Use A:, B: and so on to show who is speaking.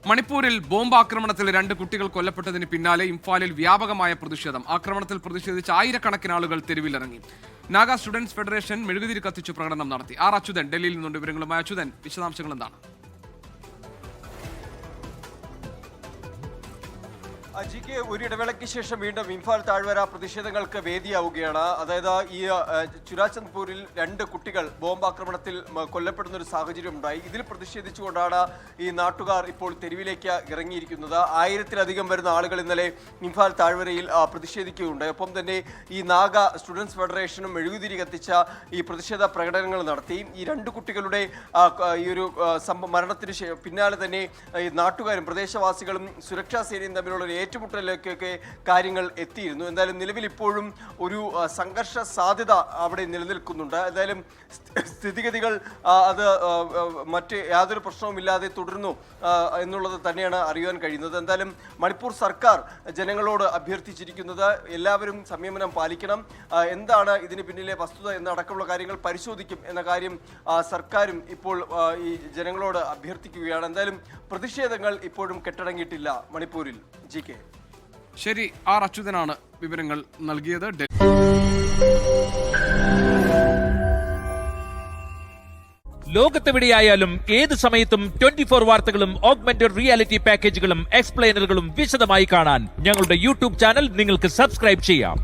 A: മണിപ്പൂരിൽ ബോംബാക്രമണത്തിൽ 2 കുട്ടികൾ കൊല്ലപ്പെട്ടതിന് പിന്നാലെ ഇംഫാലിൽ വ്യാപകമായ പ്രതിഷേധം. ആക്രമണത്തിൽ പ്രതിഷേധിച്ച് ആയിരക്കണക്കിന് ആളുകൾ തെരുവിലിറങ്ങി. നാഗ സ്റ്റുഡൻസ് ഫെഡറേഷൻ മെഴുകുതിരി കത്തിച്ചു പ്രകടനം നടത്തി. ആർ അച്യുതൻ ഡൽഹിയിൽ നിന്നുണ്ട് വിവരങ്ങളുമായി. അച്യുതൻ, വിശദാംശങ്ങൾ എന്താണ്?
B: ജിക്ക് ഒരു ഇടവേളയ്ക്ക് ശേഷം വീണ്ടും ഇംഫാൽ താഴ്വര പ്രതിഷേധങ്ങൾക്ക് വേദിയാവുകയാണ്. അതായത് ഈ ചുരാചന്ദ്പൂരിൽ 2 കുട്ടികൾ ബോംബാക്രമണത്തിൽ കൊല്ലപ്പെടുന്ന ഒരു സാഹചര്യം ഉണ്ടായി. ഇതിൽ പ്രതിഷേധിച്ചുകൊണ്ടാണ് ഈ നാട്ടുകാർ ഇപ്പോൾ തെരുവിലേക്ക് ഇറങ്ങിയിരിക്കുന്നത്. 1000-ലധികം വരുന്ന ആളുകൾ ഇന്നലെ ഇംഫാൽ താഴ്വരയിൽ പ്രതിഷേധിക്കുകയുണ്ടായി. ഒപ്പം തന്നെ ഈ നാഗ സ്റ്റുഡൻസ് ഫെഡറേഷനും മെഴുകുതിരി കത്തിച്ച ഈ പ്രതിഷേധ പ്രകടനങ്ങൾ നടത്തി. ഈ 2 കുട്ടികളുടെ ഈ ഒരു മരണത്തിന് പിന്നാലെ തന്നെ ഈ നാട്ടുകാരും പ്രദേശവാസികളും സുരക്ഷാ സേനയും തമ്മിലുള്ള ഒരു ഏറ്റുമുട്ടലിലേക്കൊക്കെ കാര്യങ്ങൾ എത്തിയിരുന്നു. എന്തായാലും നിലവിൽ ഇപ്പോഴും ഒരു സംഘർഷ സാധ്യത അവിടെ നിലനിൽക്കുന്നുണ്ട്. എന്തായാലും സ്ഥിതിഗതികൾ അത് മറ്റ് യാതൊരു പ്രശ്നവുമില്ലാതെ തുടരുന്നു എന്നുള്ളത് തന്നെയാണ് അറിയാൻ കഴിയുന്നത്. എന്തായാലും മണിപ്പൂർ സർക്കാർ ജനങ്ങളോട് അഭ്യർത്ഥിച്ചിരിക്കുന്നത് എല്ലാവരും സംയമനം പാലിക്കണം, എന്താണ് ഇതിന് പിന്നിലെ വസ്തുത എന്നടക്കമുള്ള കാര്യങ്ങൾ പരിശോധിക്കും എന്ന കാര്യം സർക്കാരും ഇപ്പോൾ ഈ ജനങ്ങളോട് അഭ്യർത്ഥിക്കുകയാണ്. എന്തായാലും പ്രതിഷേധങ്ങൾ ഇപ്പോഴും കെട്ടടങ്ങിയിട്ടില്ല മണിപ്പൂരിൽ. ജി കെ
A: ശരി, ആർ അച്യുതനാണ് വിവരങ്ങൾ നൽകിയത്.
C: ലോകത്തെവിടെയായാലും ഏത് സമയത്തും 24 വാർത്തകളും ഓഗ്മെന്റഡ് റിയാലിറ്റി പാക്കേജുകളും എക്സ്പ്ലെയിനറുകളും വിശദമായി കാണാൻ ഞങ്ങളുടെ യൂട്യൂബ് ചാനൽ നിങ്ങൾക്ക് സബ്സ്ക്രൈബ് ചെയ്യാം.